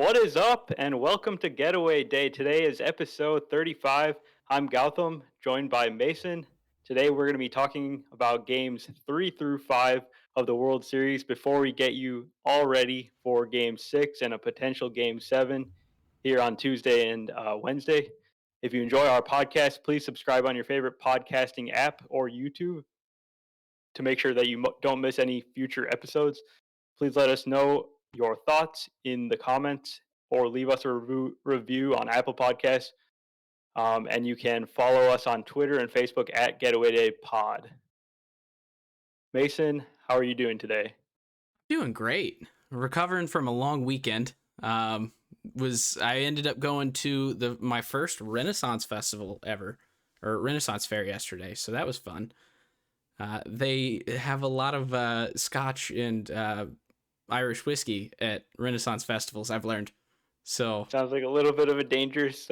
What is up, and welcome to Getaway Day. Today is episode 35. I'm Gautam, joined by Mason. Today we're going to be talking about games 3 through 5 of the World Series before we get you all ready for game 6 and a potential game 7 here on Tuesday and Wednesday. If you enjoy our podcast, please subscribe on your favorite podcasting app or YouTube to make sure that you don't miss any future episodes. Please let us know your thoughts in the comments or leave us a review on Apple Podcasts. And you can follow us on Twitter and Facebook at Getaway Day Pod. Mason, how are you doing today? Doing great. Recovering from a long weekend. I ended up going to my first Renaissance festival ever, or Renaissance fair yesterday, so that was fun. They have a lot of Scotch and Irish whiskey at Renaissance festivals, I've learned. So sounds like a little bit of a dangerous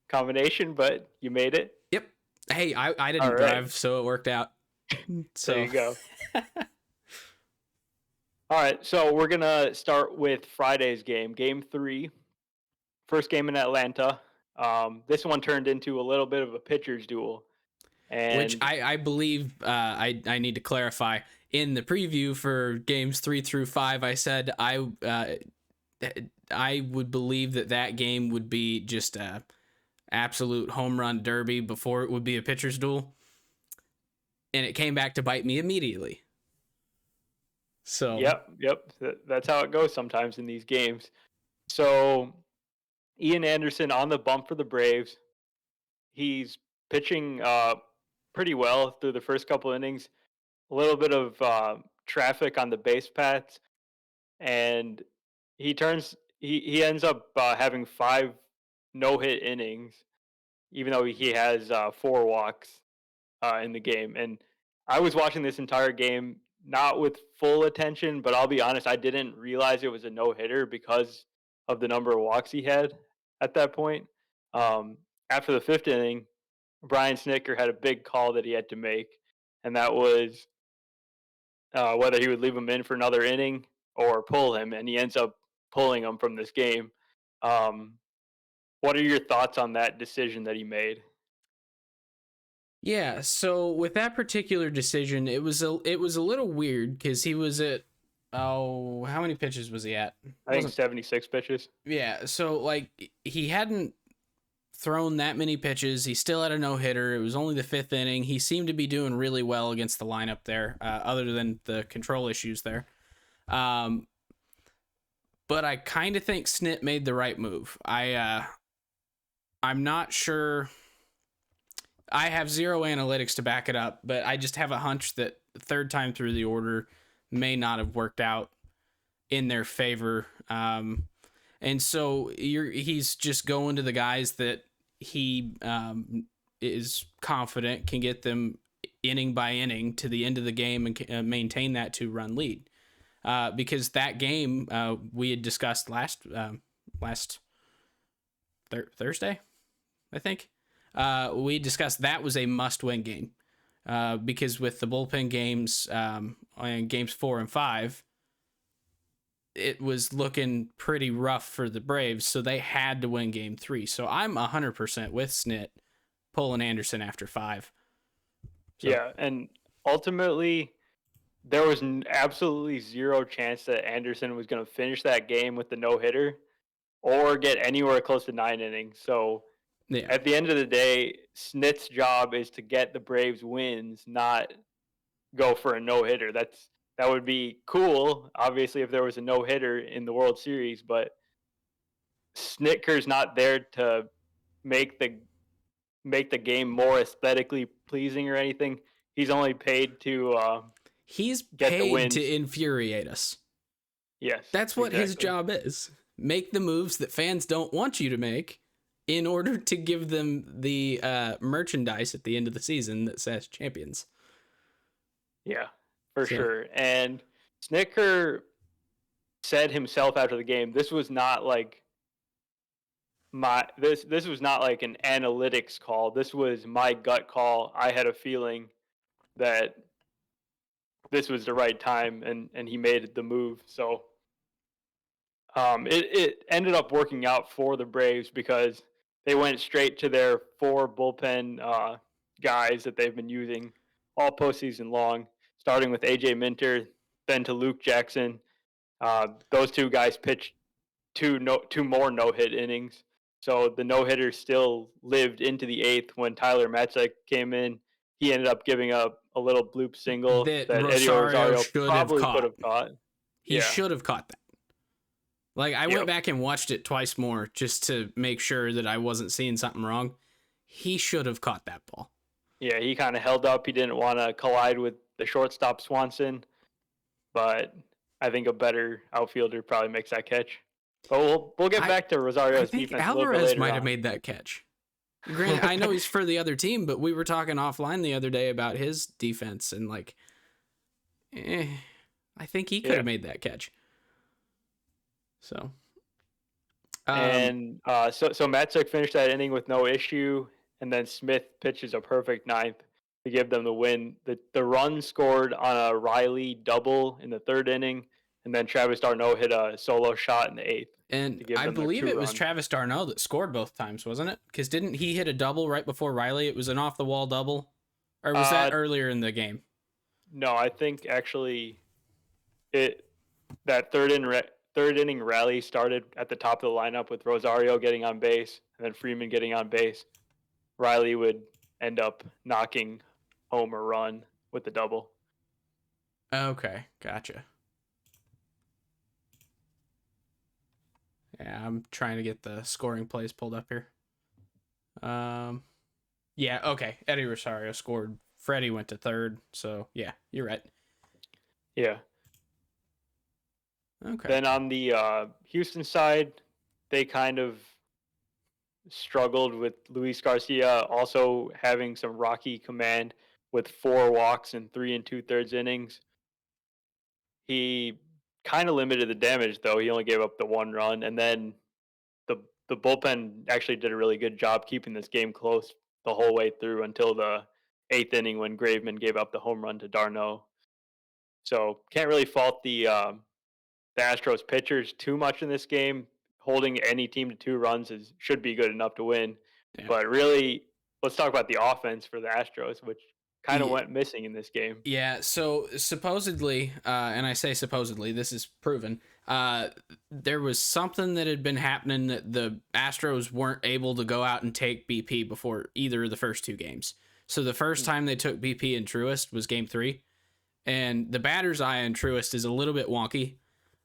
combination, but you made it. Yep. Hey, I didn't drive, so it worked out. So there you go. All right, so we're going to start with Friday's game, Game 3. First game in Atlanta. This one turned into a little bit of a pitcher's duel. Which I believe I need to clarify. In the preview for games 3 through 5, I said I would believe that game would be just a absolute home run derby before it would be a pitcher's duel. And it came back to bite me immediately. So Yep. That's how it goes sometimes in these games. So Ian Anderson on the bump for the Braves. He's pitching pretty well through the first couple innings. A little bit of traffic on the base paths, and he ends up having 5 no-hit innings, even though he has 4 walks in the game. And I was watching this entire game not with full attention, but I'll be honest, I didn't realize it was a no-hitter because of the number of walks he had at that point. After the 5th inning, Brian Snitker had a big call that he had to make, and that was whether he would leave him in for another inning or pull him, and he ends up pulling him from this game. What are your thoughts on that decision that he made? Yeah, so with that particular decision, it was a little weird because he was at how many pitches was he at? I think 76 pitches. Yeah, so like he hadn't thrown that many pitches. He still had a no-hitter. It was only the 5th inning. He seemed to be doing really well against the lineup there, other than the control issues there. But I kind of think Snit made the right move. I'm not sure. I have zero analytics to back it up, but I just have a hunch that the third time through the order may not have worked out in their favor. And so he's just going to the guys that he is confident can get them inning by inning to the end of the game and maintain that 2-run lead. Because that game we had discussed last Thursday, I think. We discussed that was a must-win game because with the bullpen games on games 4 and 5, it was looking pretty rough for the Braves, so they had to win game 3. So I'm 100% with Snit pulling Anderson after 5. So. Yeah, and ultimately, there was absolutely zero chance that Anderson was going to finish that game with the no-hitter or get anywhere close to 9 innings. So yeah. At the end of the day, Snit's job is to get the Braves wins, not go for a no-hitter. That would be cool, obviously, if there was a no-hitter in the World Series, but Snitker's not there to make the game more aesthetically pleasing or anything. He's only paid to he's get paid the wins. To infuriate us. Yes. That's what his job is. Make the moves that fans don't want you to make in order to give them the merchandise at the end of the season that says champions. Yeah, for sure. And Snitker said himself after the game, this was not like this was not like an analytics call. This was my gut call. I had a feeling that this was the right time, and he made the move. So It ended up working out for the Braves because they went straight to their 4 bullpen guys that they've been using all postseason long, starting with AJ Minter, then to Luke Jackson. Those 2 guys pitched two more no-hit innings. So the no-hitter still lived into the 8th when Tyler Matzek came in. He ended up giving up a little bloop single That that Eddie Rosario Rosario should have probably could caught. have caught. He Yeah. should have caught that. Like, I went back and watched it twice more just to make sure that I wasn't seeing something wrong. He should have caught that ball. Yeah, he kind of held up. He didn't want to collide with the shortstop Swanson, but I think a better outfielder probably makes that catch. But we'll get back to I Rosario's think defense a little bit Alvarez later might on. have made that catch. Granted, I know he's for the other team, but we were talking offline the other day about his defense, and like, I think he could have made that catch. So, so Matzek finished that inning with no issue, and then Smith pitches a perfect 9th to give them the win. The run scored on a Riley double in the 3rd inning, and then Travis d'Arnaud hit a solo shot in the 8th. And I believe it was Travis d'Arnaud that scored both times, wasn't it? Because didn't he hit a double right before Riley? It was an off-the-wall double? Or was that earlier in the game? No, I think actually that third inning rally started at the top of the lineup with Rosario getting on base and then Freeman getting on base. Riley would end up knocking home a run with the double. Okay, gotcha. Yeah, I'm trying to get the scoring plays pulled up here. Yeah, okay. Eddie Rosario scored. Freddie went to 3rd. So, yeah, you're right. Yeah. Okay. Then on the Houston side, they kind of struggled with Luis Garcia also having some rocky command with 4 walks in 3 2/3 innings. He kind of limited the damage, though. He only gave up the 1 run, and then the bullpen actually did a really good job keeping this game close the whole way through until the 8th inning when Graveman gave up the home run to d'Arnaud. So can't really fault the Astros pitchers too much in this game. Holding any team to 2 runs should be good enough to win. Yeah. But really, let's talk about the offense for the Astros, which kind of went missing in this game. Yeah, so supposedly, and I say supposedly, this is proven, there was something that had been happening that the Astros weren't able to go out and take BP before either of the first 2 games. So the first time they took BP in Truist was game 3, and the batter's eye in Truist is a little bit wonky.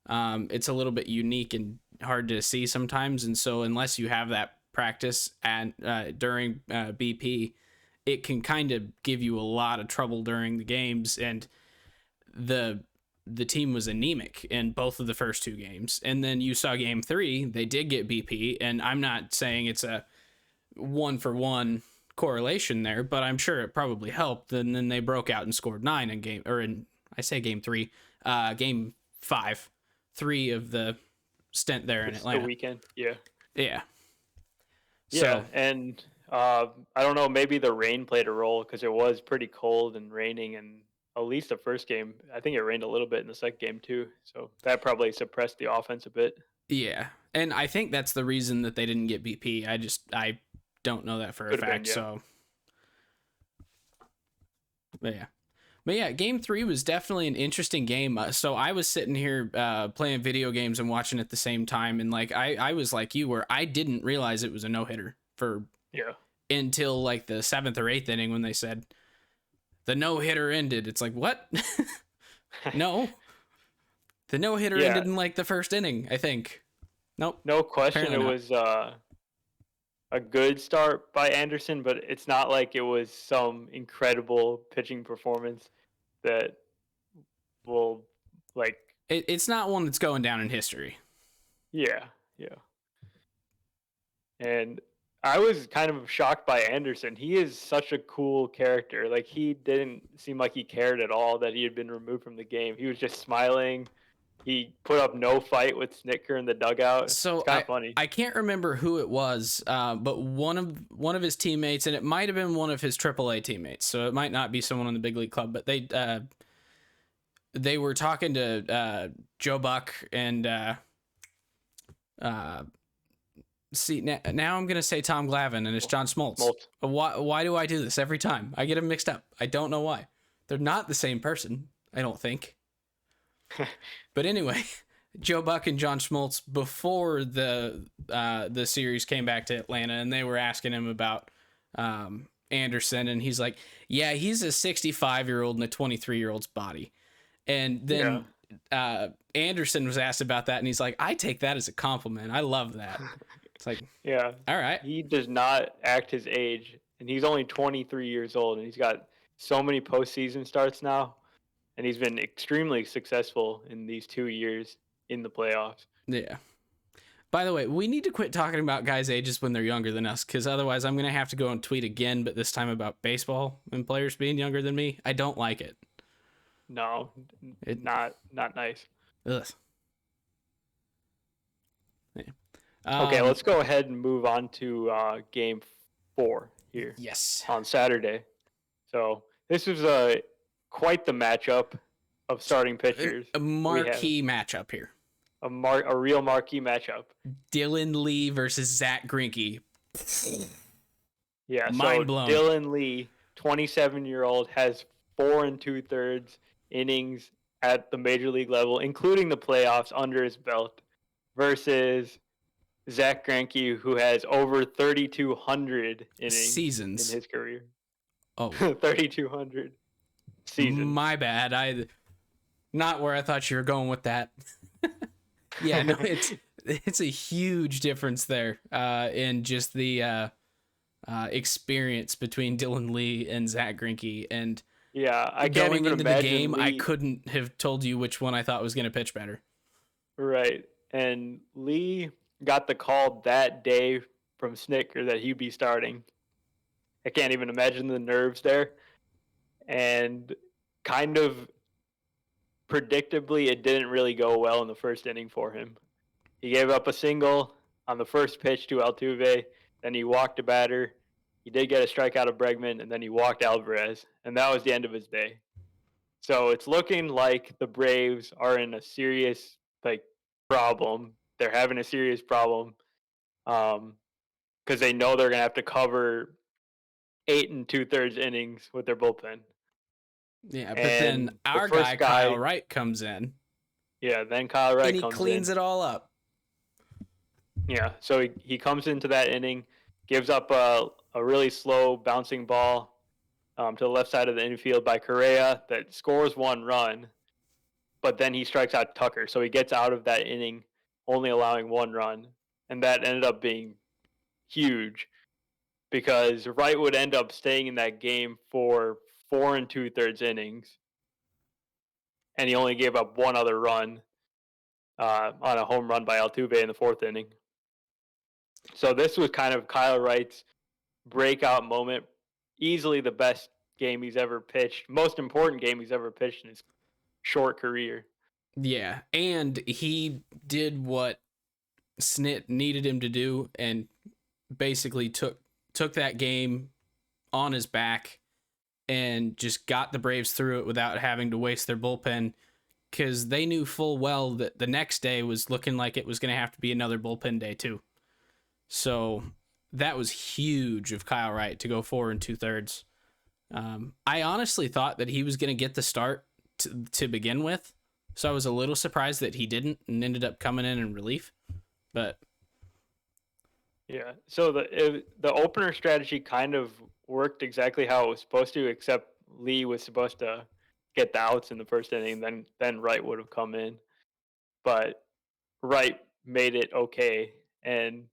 It's a little bit unique and hard to see sometimes, and so unless you have that practice during BP, it can kind of give you a lot of trouble during the games. And the team was anemic in both of the first 2 games, and then you saw game 3, they did get BP, and I'm not saying it's a 1-for-1 correlation there, but I'm sure it probably helped. And then they broke out and scored 9 in game 3, game 5. 3 of the stint there in Atlanta. The weekend, yeah. Yeah. Yeah, and I don't know, maybe the rain played a role because it was pretty cold and raining, and at least the first game, I think it rained a little bit in the second game too. So that probably suppressed the offense a bit. Yeah, and I think that's the reason that they didn't get BP. I don't know that for a fact. So, But yeah, game 3 was definitely an interesting game. So I was sitting here playing video games and watching at the same time. And like, I was like you, where I didn't realize it was a no-hitter until like the 7th or 8th inning when they said the no-hitter ended. It's like, what? No, the no-hitter ended in like the first inning, I think. Nope. No question. It was a good start by Anderson, but it's not like it was some incredible pitching performance that will like. It's not one that's going down in history. Yeah. And I was kind of shocked by Anderson. He is such a cool character. Like, he didn't seem like he cared at all that he had been removed from the game. He was just smiling. He put up no fight with Snitker in the dugout. So it's kind of funny. I can't remember who it was, but one of his teammates, and it might have been one of his AAA teammates. So it might not be someone on the big league club, but they were talking to Joe Buck and See, now I'm gonna say Tom Glavine, and it's John Smoltz. Why do I do this every time? I get them mixed up. I don't know why. They're not the same person, I don't think. But anyway, Joe Buck and John Smoltz, before the series came back to Atlanta, and they were asking him about Anderson, and he's like, yeah, he's a 65-year-old in a 23-year-old's body. And then Anderson was asked about that, and he's like, I take that as a compliment. I love that. It's like, yeah, all right. He does not act his age, and he's only 23 years old, and he's got so many postseason starts now, and he's been extremely successful in these 2 years in the playoffs. Yeah. By the way, we need to quit talking about guys' ages when they're younger than us, because otherwise I'm going to have to go and tweet again, but this time about baseball and players being younger than me. I don't like it. No, not nice. Ugh. Yeah. Okay, let's go ahead and move on to Game 4 here. Yes. On Saturday. So this was quite the matchup of starting pitchers. A marquee matchup here. A real marquee matchup. Dylan Lee versus Zach Grinky. Yeah, mind blown. Dylan Lee, 27-year-old, has 4 2/3 innings at the major league level, including the playoffs, under his belt, versus Zach Grinky, who has over 3,200 innings seasons in his career. Oh, 3,200 seasons. My bad. Not where I thought you were going with that. Yeah, no, it's a huge difference there in just the experience between Dylan Lee and Zach Grinky. And yeah, I can't going even into the game, Lee... I couldn't have told you which one I thought was going to pitch better. Right, and Lee got the call that day from Snicker that he'd be starting. I can't even imagine the nerves there. And kind of predictably, it didn't really go well in the first inning for him. He gave up a single on the first pitch to Altuve, then he walked a batter. He did get a strikeout of Bregman, and then he walked Alvarez, and that was the end of his day. So it's looking like the Braves are in a serious problem. They're having a serious problem because they know they're going to have to cover 8 2/3 innings with their bullpen. Yeah, but then our guy Kyle Wright comes in. Yeah, then Kyle Wright comes in. And he cleans it all up. Yeah, so he comes into that inning, gives up a really slow bouncing ball to the left side of the infield by Correa that scores 1 run, but then he strikes out Tucker. So he gets out of that inning only allowing 1 run, and that ended up being huge because Wright would end up staying in that game for 4 2/3 innings, and he only gave up 1 other run on a home run by Altuve in the 4th inning. So this was kind of Kyle Wright's breakout moment, easily the best game he's ever pitched, most important game he's ever pitched in his short career. Yeah, and he did what Snit needed him to do and basically took that game on his back and just got the Braves through it without having to waste their bullpen, because they knew full well that the next day was looking like it was going to have to be another bullpen day too. So that was huge of Kyle Wright to go 4 2/3. I honestly thought that he was going to get the start to begin with, so I was a little surprised that he didn't and ended up coming in relief. But yeah, so the opener strategy kind of worked exactly how it was supposed to, except Lee was supposed to get the outs in the first inning, then Wright would have come in, but Wright made it okay. And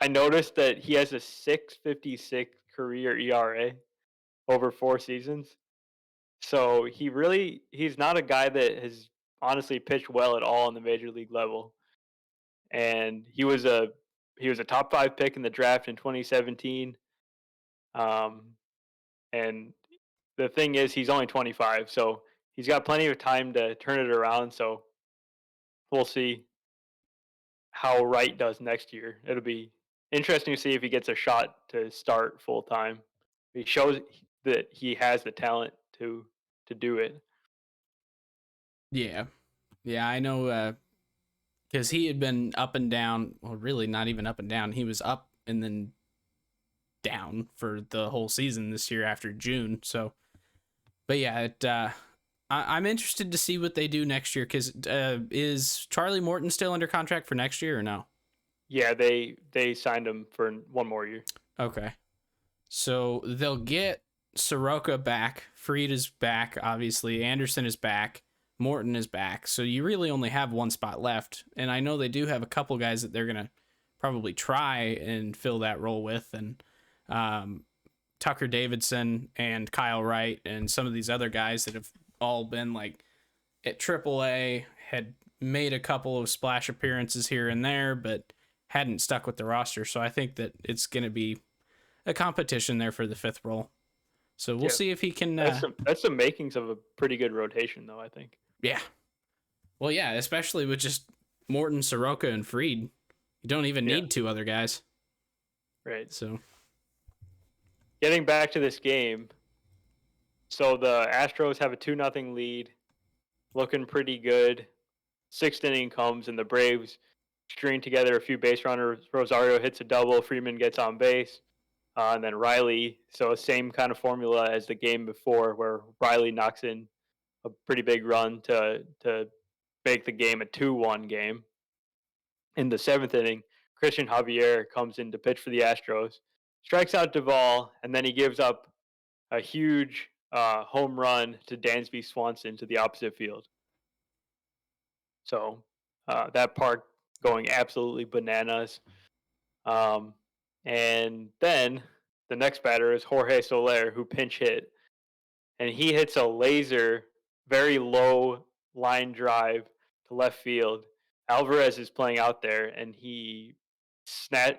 I noticed that he has a 6.56 career ERA over 4 seasons. So he's not a guy that has honestly pitched well at all on the major league level. And he was a top 5 pick in the draft in 2017. And the thing is, he's only 25, so he's got plenty of time to turn it around. So we'll see how Wright does next year. It'll be interesting to see if he gets a shot to start full time. He shows that he has the talent to do it. Yeah, I know. because he had been up and down. Well, really not even up and down. He was up and then down for the whole season this year after June. So, but yeah, I'm interested to see what they do next year. Because is Charlie Morton still under contract for next year or no? Yeah, they signed him for one more year. Okay, so they'll get Soroka back. Fried is back, obviously. Anderson is back. Morton is back. So you really only have one spot left. And I know they do have a couple guys that they're going to probably try and fill that role with. And Tucker Davidson and Kyle Wright and some of these other guys that have all been like at AAA, had made a couple of splash appearances here and there, but hadn't stuck with the roster. So I think that it's going to be a competition there for the fifth role. So we'll see if he can. That's the makings of a pretty good rotation, though, I think. Yeah. Well, yeah, especially with just Morton, Soroka, and Fried. You don't even need two other guys. Right. So, getting back to this game, so the Astros have a 2-0 lead, looking pretty good. Sixth inning comes, and the Braves string together a few base runners. Rosario hits a double. Freeman gets on base. And then Riley, so same kind of formula as the game before, where Riley knocks in a pretty big run to make the game a 2-1 game. In the seventh inning, Christian Javier comes in to pitch for the Astros, strikes out Duvall, and then he gives up a huge home run to Dansby Swanson to the opposite field. So that park going absolutely bananas. And then the next batter is Jorge Soler, who pinch hit. And he hits a laser, very low line drive to left field. Alvarez is playing out there, and he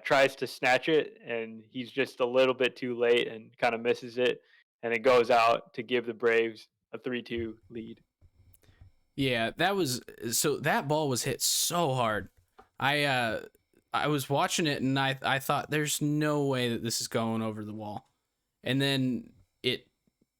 tries to snatch it, and he's just a little bit too late and kind of misses it. And it goes out to give the Braves a 3-2 lead. Yeah, that ball was hit so hard. I was watching it and I thought there's no way that this is going over the wall. And then it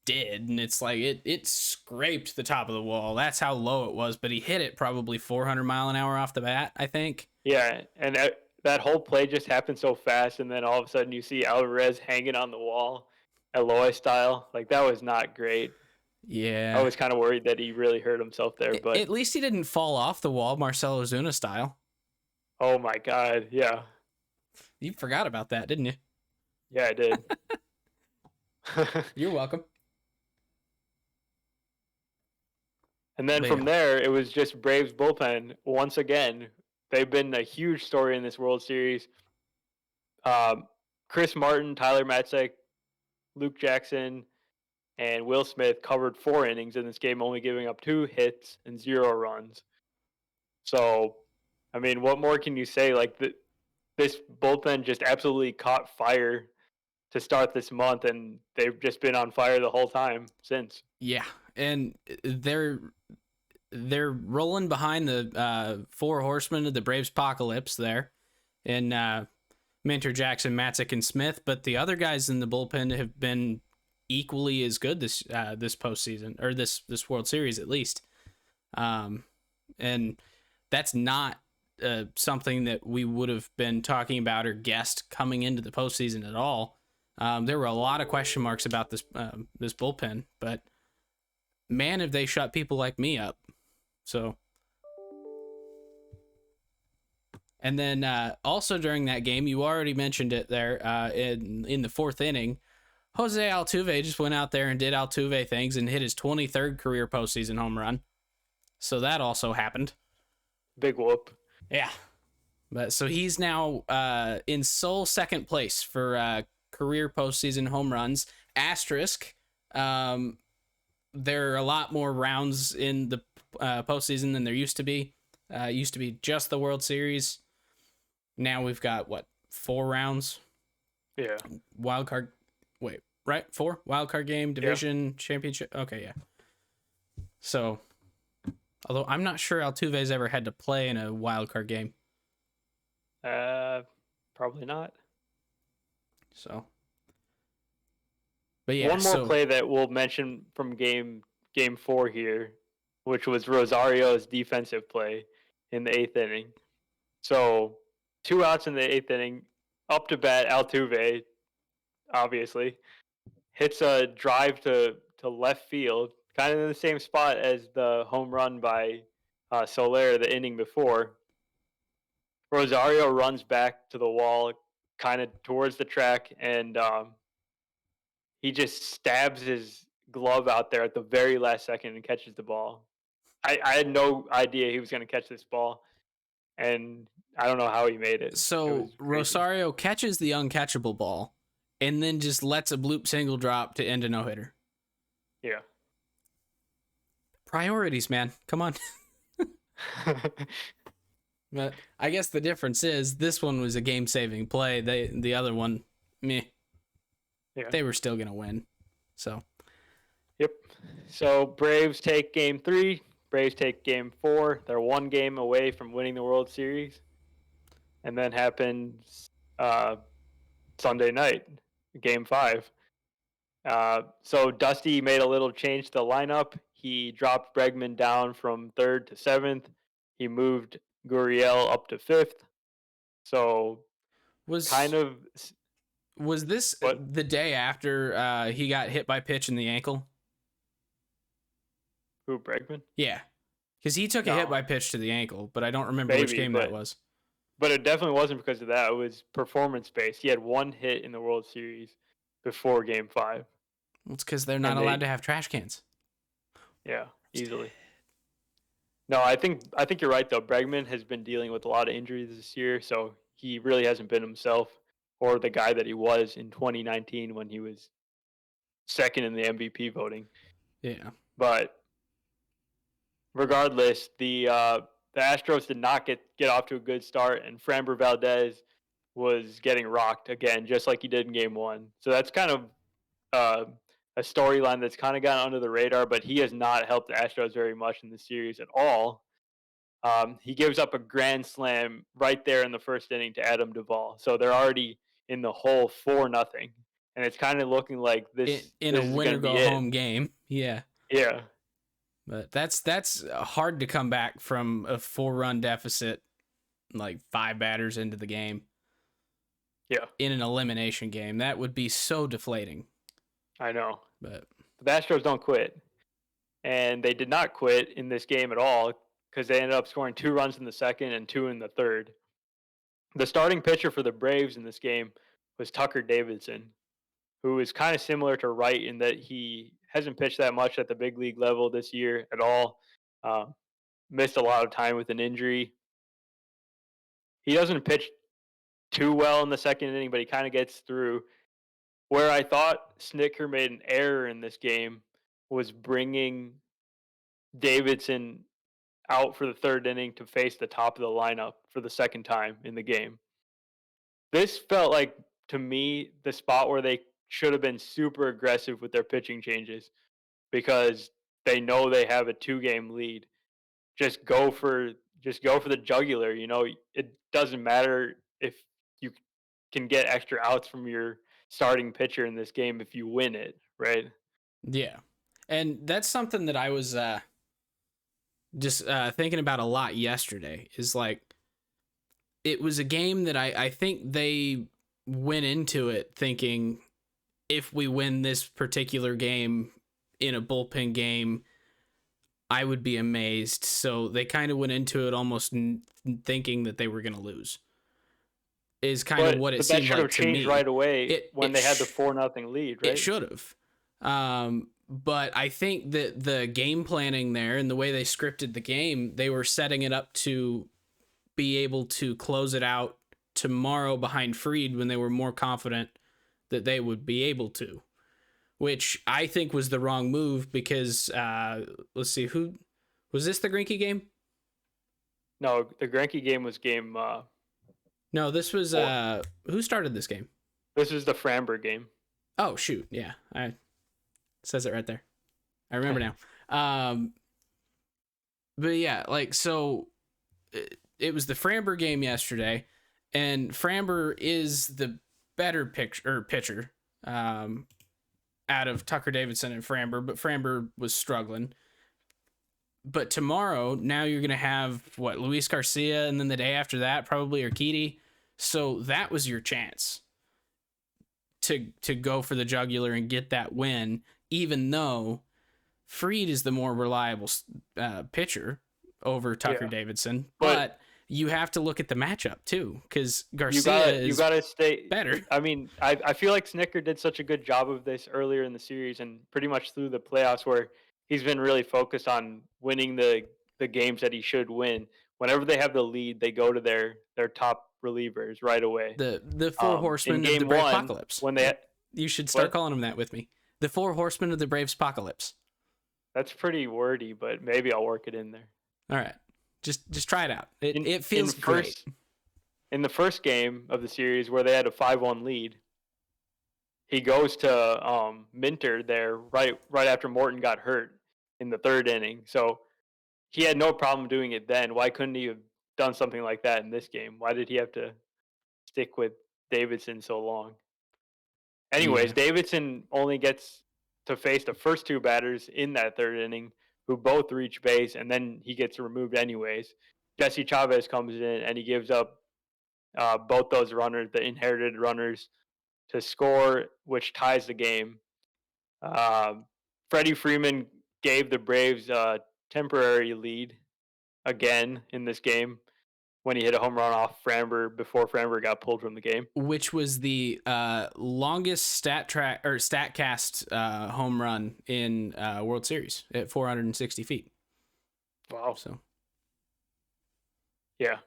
did, and it's like it scraped the top of the wall. That's how low it was, but he hit it probably 400 mile an hour off the bat, I think. Yeah, and that whole play just happened so fast, and then all of a sudden you see Alvarez hanging on the wall, Eloy style. Like, that was not great. Yeah. I was kind of worried that he really hurt himself there, but at least he didn't fall off the wall, Marcelo Ozuna style. Oh my God, yeah. You forgot about that, didn't you? Yeah, I did. You're welcome. And then from there, it was just Braves bullpen once again. They've been a huge story in this World Series. Chris Martin, Tyler Matzek, Luke Jackson, and Will Smith covered 4 innings in this game, only giving up 2 hits and 0 runs. So, I mean, what more can you say? Like, this bullpen just absolutely caught fire to start this month, and they've just been on fire the whole time since. Yeah, and they're rolling behind the 4 horsemen of the Braves apocalypse there, and Minter, Jackson, Matzek, and Smith. But the other guys in the bullpen have been equally as good this postseason, or this World Series at least. And that's not something that we would have been talking about or guessed coming into the postseason at all. There were a lot of question marks about this bullpen, but man, have they shut people like me up. So, and then also during that game, you already mentioned it there in the 4th inning, Jose Altuve just went out there and did Altuve things and hit his 23rd career postseason home run. So that also happened. Big whoop. Yeah. But so he's now in sole second place for career postseason home runs. Asterisk, there are a lot more rounds in the postseason than there used to be. Used to be just the World Series. Now we've got, 4 rounds? Yeah. Wild card. Wait, right? 4? Wild card game, division, championship. Okay, yeah. So, although I'm not sure Altuve's ever had to play in a wild card game. Probably not. So, but yeah. One more play that we'll mention from game 4 here, which was Rosario's defensive play. in the 8th inning. So 2 outs in the 8th inning. Up to bat, Altuve, obviously, hits a drive to left field, kind of in the same spot as the home run by Soler the inning before. Rosario runs back to the wall, kind of towards the track, and he just stabs his glove out there at the very last second and catches the ball. I had no idea he was going to catch this ball, and I don't know how he made it. It So was crazy. Rosario catches the uncatchable ball and then just lets a bloop single drop to end a no-hitter. Yeah. Priorities, man. Come on. But I guess the difference is this one was a game-saving play. The other one, meh. Yeah. They were still going to win. So, Yep. So Braves take game 3. Braves take game 4. They're 1 game away from winning the World Series. And then happens Sunday night, game 5. So Dusty made a little change to the lineup. He dropped Bregman down from 3rd to 7th. He moved Gurriel up to 5th. So was this what? the day after he got hit by pitch in the ankle? Who, Bregman? Yeah. Because he took a hit by pitch to the ankle, but I don't remember which game that was. But it definitely wasn't because of that. It was performance-based. He had 1 hit in the World Series before game 5. Well, it's because they're not allowed to have trash cans. Yeah, easily. No, I think you're right, though. Bregman has been dealing with a lot of injuries this year, so he really hasn't been himself or the guy that he was in 2019 when he was second in the MVP voting. Yeah. But regardless, the Astros did not get off to a good start, and Framber Valdez was getting rocked again, just like he did in game 1. So that's kind of a storyline that's kind of gotten under the radar, but he has not helped the Astros very much in the series at all. He gives up a grand slam right there in the first inning to Adam Duvall. So they're already in the hole 4-0. And it's kind of looking like this in this a is winner going to be go it. home game. Yeah. Yeah. But that's hard to come back from a 4-run deficit, like 5 batters into the game. Yeah. In an elimination game. That would be so deflating. I know. But the Astros don't quit. And they did not quit in this game at all because they ended up scoring 2 runs in the second and 2 in the third. The starting pitcher for the Braves in this game was Tucker Davidson, who is kind of similar to Wright in that he hasn't pitched that much at the big league level this year at all. Missed a lot of time with an injury. He doesn't pitch too well in the second inning, but he kind of gets through. Where I thought Snicker made an error in this game was bringing Davidson out for the third inning to face the top of the lineup for the second time in the game. This felt like, to me, the spot where they should have been super aggressive with their pitching changes because they know they have a 2-game lead. Just go for the jugular. You know, it doesn't matter if you can get extra outs from your starting pitcher in this game if you win it, right? yeah. And that's something that I was just thinking about a lot yesterday is like, it was a game that I think they went into it thinking if we win this particular game in a bullpen game, I would be amazed. So they kind of went into it almost thinking that they were going to lose. Is kind of what it seemed like to me. Right away when they had the 4-0 lead, right? It should have. But I think that the game planning there and the way they scripted the game, they were setting it up to be able to close it out tomorrow behind Fried when they were more confident that they would be able to, which I think was the wrong move because let's see, who was this, the Grinky game? No, the Grinky game was game no, this was who started this game? This is the Framber game. Oh shoot, yeah. It says it right there. I remember now. But yeah, like, so it was the Framber game yesterday, and Framber is the better pitcher out of Tucker Davidson and Framber, but Framber was struggling. But tomorrow, now you're going to have Luis Garcia, and then the day after that, probably Urquidy. So that was your chance to go for the jugular and get that win, even though Fried is the more reliable pitcher over Tucker Davidson. But you have to look at the matchup too, because Garcia you gotta stay better. I mean, I feel like Snicker did such a good job of this earlier in the series and pretty much through the playoffs, where he's been really focused on winning the games that he should win. Whenever they have the lead, they go to their top relievers right away. The four horsemen of the Brave Apocalypse. When they you should start calling them that with me. The four horsemen of the Braves Apocalypse. That's pretty wordy, but maybe I'll work it in there. All right. Just try it out. It feels great. In the first game of the series where they had a 5-1 lead, he goes to Minter there right after Morton got hurt in the third inning. So he had no problem doing it then. Why couldn't he have done something like that in this game? Why did he have to stick with Davidson so long? Anyways, Davidson only gets to face the first two batters in that third inning, who both reach base, and then he gets removed anyways. Jesse Chavez comes in, and he gives up both those runners, the inherited runners, to score, which ties the game. Freddie Freeman gave the Braves a temporary lead again in this game when he hit a home run off Framber before Framber got pulled from the game, which was the longest Statcast home run in World Series at 460 feet. Wow! So, yeah.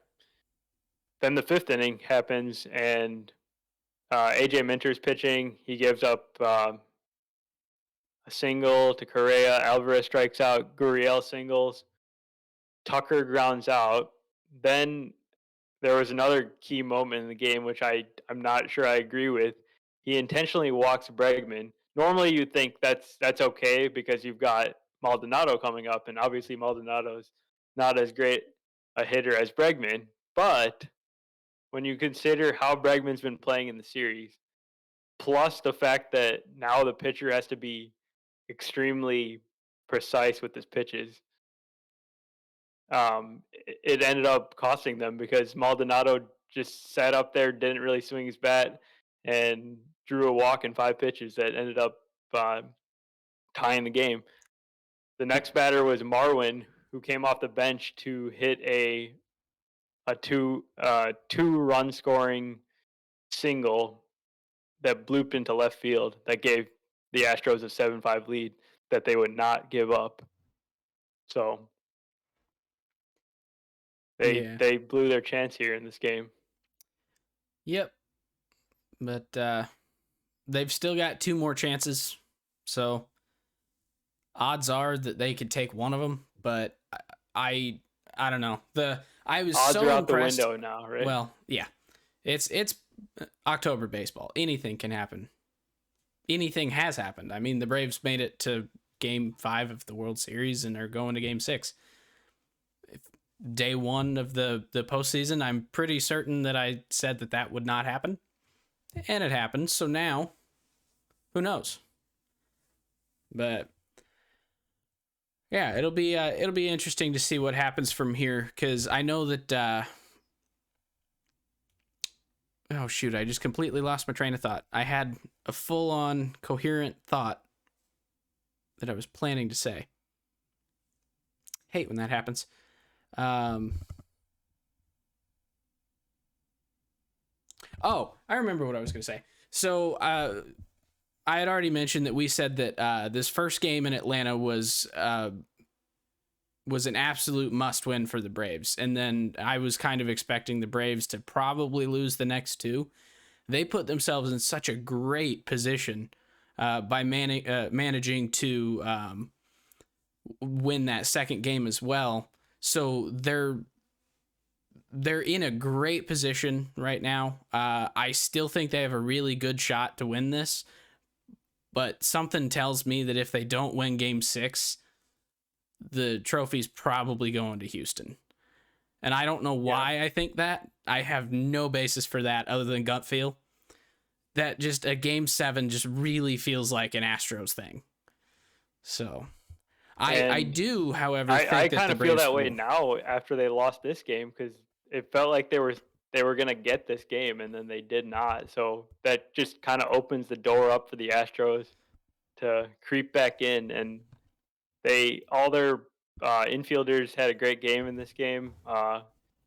Then the fifth inning happens, and AJ Minter's pitching. He gives up a single to Correa. Alvarez strikes out. Gurriel singles. Tucker grounds out. Then there was another key moment in the game, which I'm not sure I agree with. He intentionally walks Bregman. Normally, you'd think that's okay because you've got Maldonado coming up, and obviously Maldonado's not as great a hitter as Bregman. But when you consider how Bregman's been playing in the series, plus the fact that now the pitcher has to be extremely precise with his pitches, it ended up costing them because Maldonado just sat up there, didn't really swing his bat, and drew a walk in 5 pitches that ended up tying the game. The next batter was Marwin, who came off the bench to hit a two-run scoring single that blooped into left field that gave the Astros a 7-5 lead that they would not give up. So they blew their chance here in this game. Yep. But they've still got 2 more chances. So odds are that they could take one of them, but I don't know. I was odds so are out impressed. The window now, right? Well, yeah. It's October baseball. Anything can happen. Anything has happened. I mean, the Braves made it to Game 5 of the World Series and are going to Game 6. Day 1 of the postseason, I'm pretty certain that I said that would not happen, and it happened. So now, who knows? But yeah, it'll be interesting to see what happens from here, because I know that. Oh shoot! I just completely lost my train of thought. I had a full-on coherent thought that I was planning to say. Hate when that happens. Oh, I remember what I was going to say. So, I had already mentioned that we said that this first game in Atlanta was an absolute must-win for the Braves. And then I was kind of expecting the Braves to probably lose the next 2. They put themselves in such a great position by managing to win that second game as well. So they're in a great position right now. I still think they have a really good shot to win this, but something tells me that if they don't win Game 6, the trophy's probably going to Houston. And I don't know why I think that. I have no basis for that other than gut feel. That just a Game 7 just really feels like an Astros thing. So I And do, however, I think that kind the of feel Braves that way will. now after they lost this game because it felt like they were gonna get this game and then they did not. So that just kind of opens the door up for the Astros to creep back in, and all their infielders had a great game in this game.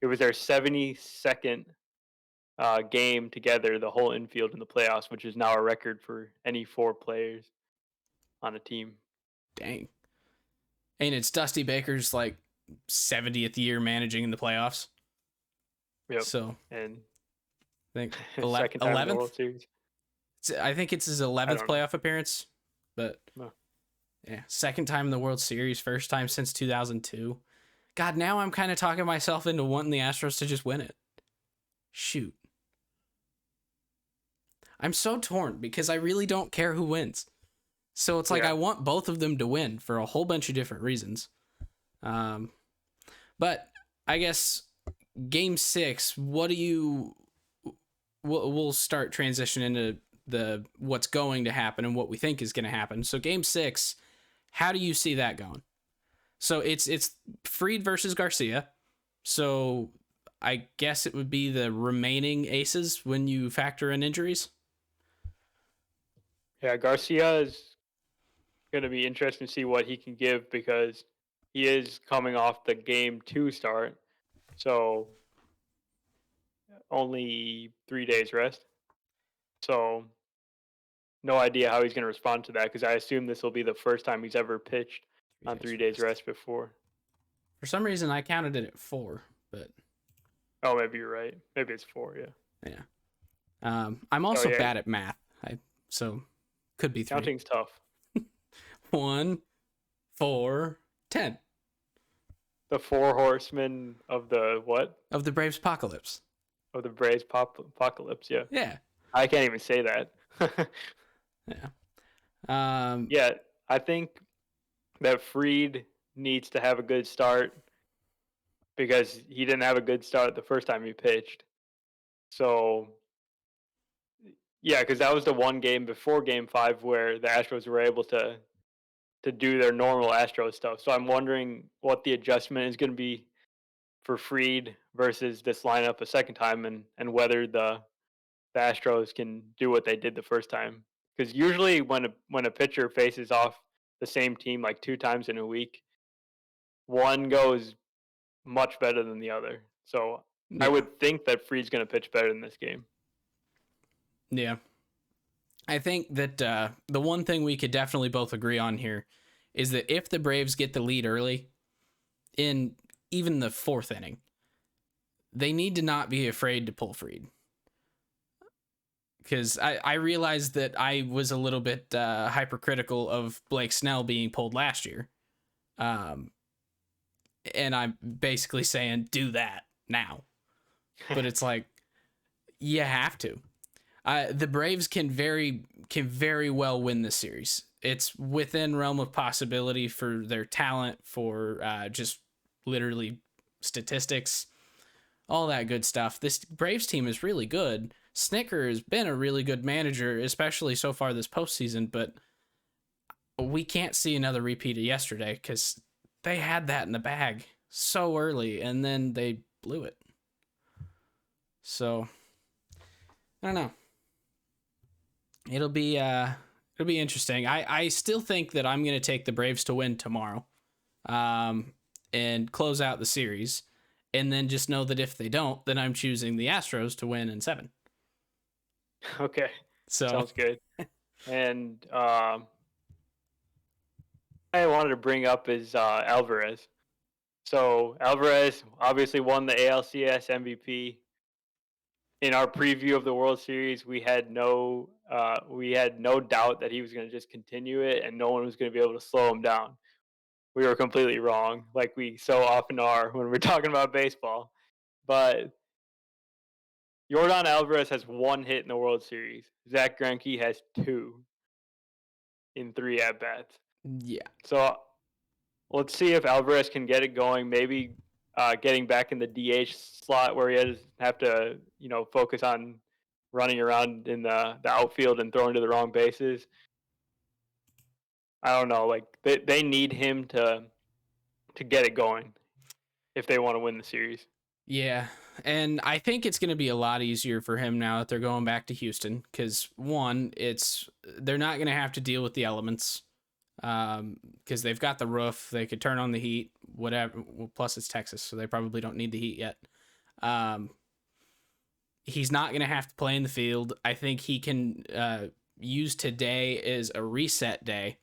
It was their 72nd game together, the whole infield in the playoffs, which is now a record for any four players on a team. Dang. And it's Dusty Baker's like 70th year managing in the playoffs. Yep, So and I think second time in the 11th. World Series. I think it's his I 11th don't know. playoff appearance, but No. yeah, second time in the World Series, first time since 2002. God, now I'm kind of talking myself into wanting the Astros to just win it. Shoot. I'm so torn because I really don't care who wins. So it's like Yeah. I want both of them to win for a whole bunch of different reasons. But I guess game 6, what do you... We'll start transitioning into the what's going to happen and what we think is going to happen. So game 6, how do you see that going? So it's Fried versus Garcia. So I guess it would be the remaining aces when you factor in injuries. Yeah, Garcia is going to be interesting to see what he can give because he is coming off the game 2 start. So only 3 days rest. So no idea how he's going to respond to that because I assume this will be the first time he's ever pitched on 3 days rest before. For some reason, I counted it at 4, but Oh, maybe you're right. Maybe it's 4. Yeah. yeah. I'm also yeah. bad at math, so could be 3. Counting's tough. 1, 4, 10 The 4 horsemen of the what? of the Braves apocalypse. Of the Braves apocalypse. Yeah. Yeah, I can't even say that. yeah. Yeah, I think that Fried needs to have a good start because he didn't have a good start the first time he pitched. So, yeah, because that was the one game before Game 5 where the Astros were able to do their normal Astros stuff. So I'm wondering what the adjustment is going to be for Fried versus this lineup a second time, and whether the Astros can do what they did the first time. Because usually when a pitcher faces off the same team like 2 times in a week, one goes much better than the other. So I Yeah. would think that Fried's going to pitch better in this game. Yeah. I think that the one thing we could definitely both agree on here is that if the Braves get the lead early, in even the 4th inning, they need to not be afraid to pull Fried. Because I realized that I was a little bit hypercritical of Blake Snell being pulled last year. And I'm basically saying, do that now. But it's like, you have to. The Braves can very well win this series. It's within realm of possibility for their talent, for just literally statistics, all that good stuff. This Braves team is really good. Snicker has been a really good manager, especially so far this postseason, but we can't see another repeat of yesterday because they had that in the bag so early and then they blew it. So I don't know. It'll be interesting. I still think that I'm gonna take the Braves to win tomorrow, and close out the series, and then just know that if they don't, then I'm choosing the Astros to win in 7. Okay, So sounds good. And I wanted to bring up is Alvarez. So Alvarez obviously won the ALCS MVP. In our preview of the World Series, we had no doubt that he was going to just continue it, and no one was going to be able to slow him down. We were completely wrong, like we so often are when we're talking about baseball. But Yordan Alvarez has 1 hit in the World Series. Zach Grinky has 2 in 3 at bats. yeah, So let's see if Alvarez can get it going. Maybe getting back in the DH slot where he doesn't have to, focus on running around in the outfield and throwing to the wrong bases. I don't know. Like they need him to get it going if they want to win the series. Yeah, and I think it's going to be a lot easier for him now that they're going back to Houston because one, they're not going to have to deal with the elements because they've got the roof. They could turn on the heat, whatever. Well, plus it's Texas, so they probably don't need the heat yet. He's not going to have to play in the field. I think he can use today as a reset day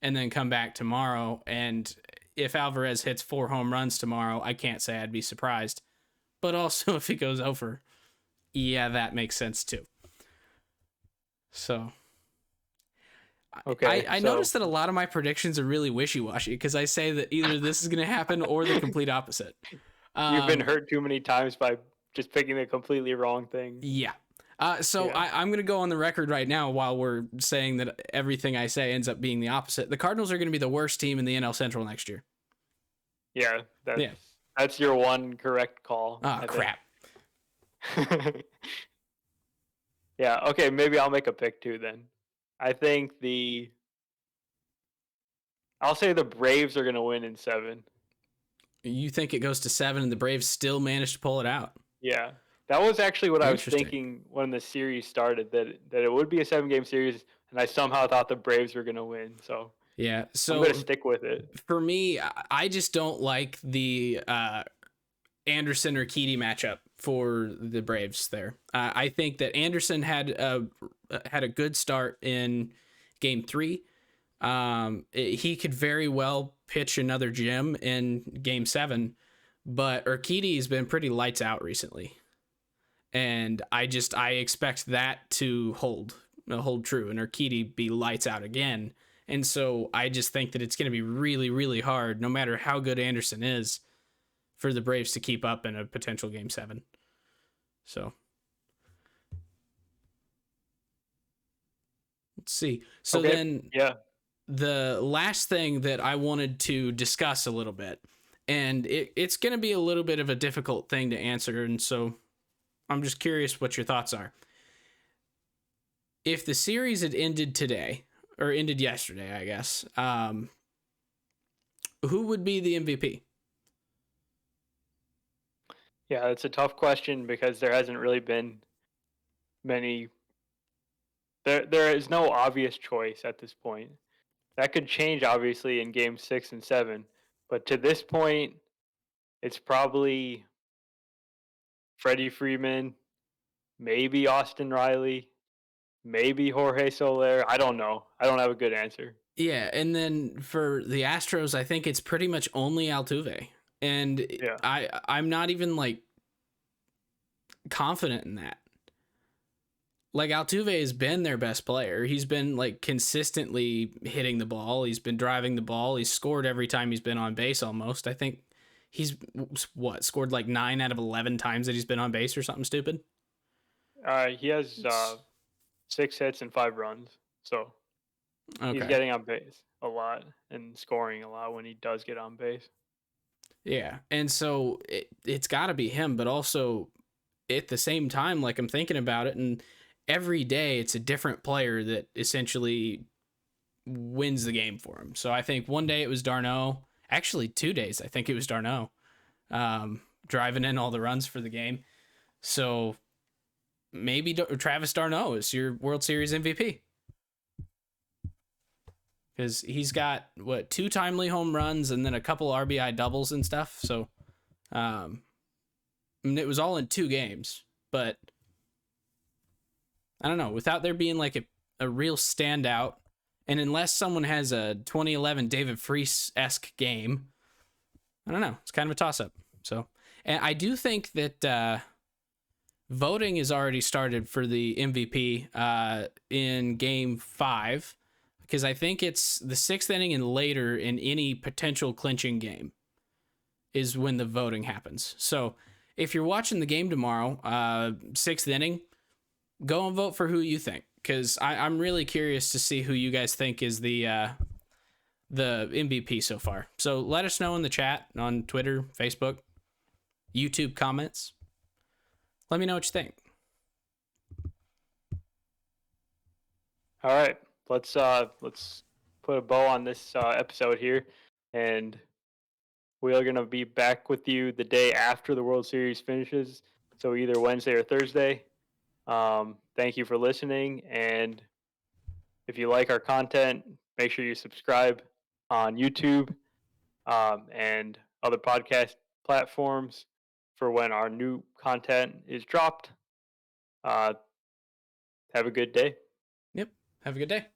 and then come back tomorrow. And if Alvarez hits 4 home runs tomorrow, I can't say I'd be surprised. But also, if he goes over, yeah, that makes sense too. So, Okay. I noticed that a lot of my predictions are really wishy-washy because I say that either this is going to happen or the complete opposite. You've been hurt too many times by just picking the completely wrong thing. Yeah. So I'm going to go on the record right now while we're saying that everything I say ends up being the opposite. The Cardinals are going to be the worst team in the NL Central next year. Yeah. That's your one correct call. Oh, crap. Yeah, okay, maybe I'll make a pick too then. I think I'll say the Braves are going to win in 7. You think it goes to 7 and the Braves still managed to pull it out? Yeah. That was actually what I was thinking when the series started, that it would be a 7-game series, and I somehow thought the Braves were going to win. So yeah, so I'm going to stick with it. For me, I just don't like the Anderson or Keedy matchup for the Braves there. I think that Anderson had a good start in Game 3. He could very well pitch another gem in Game 7, but Urquidy has been pretty lights out recently. And I expect that to hold true and Urquidy be lights out again. And so I just think that it's going to be really, really hard, no matter how good Anderson is, for the Braves to keep up in a potential Game 7. So let's see. So okay. Then yeah. The last thing that I wanted to discuss a little bit, and it's going to be a little bit of a difficult thing to answer, and so I'm just curious what your thoughts are. If the series had ended today, or ended yesterday, I guess, who would be the MVP? Yeah, it's a tough question because there hasn't really been many. There is no obvious choice at this point. That could change, obviously, in Game 6 and 7. But to this point, it's probably Freddie Freeman, maybe Austin Riley, maybe Jorge Soler. I don't know. I don't have a good answer. Yeah, and then for the Astros, I think it's pretty much only Altuve. And Yeah. I'm not even, like, confident in that. Like, Altuve has been their best player. He's been, like, consistently hitting the ball. He's been driving the ball. He's scored every time he's been on base almost. I think he's, scored like 9 out of 11 times that he's been on base or something stupid? He has 6 hits and 5 runs. So he's getting on base a lot and scoring a lot when he does get on base. Yeah, and so it's got to be him, but also at the same time, like, I'm thinking about it, and every day it's a different player that essentially wins the game for him. So I think one day it was d'Arnaud. Actually, 2 days I think it was d'Arnaud driving in all the runs for the game. So maybe Travis d'Arnaud is your World Series MVP. Because he's got, 2 timely home runs and then a couple RBI doubles and stuff. So I mean, it was all in 2 games. But I don't know. Without there being like a real standout, and unless someone has a 2011 David Freese-esque game, I don't know. It's kind of a toss-up. So, and I do think that voting has already started for the MVP in Game 5, because I think it's the 6th inning and later in any potential clinching game is when the voting happens. So if you're watching the game tomorrow, 6th inning, go and vote for who you think, because I'm really curious to see who you guys think is the MVP so far. So let us know in the chat on Twitter, Facebook, YouTube comments. Let me know what you think. All right, let's put a bow on this episode here, and we are gonna be back with you the day after the World Series finishes, so either Wednesday or Thursday. Thank you for listening, and if you like our content, make sure you subscribe on YouTube and other podcast platforms for when our new content is dropped. Uh, have a good day. Yep. Have a good day.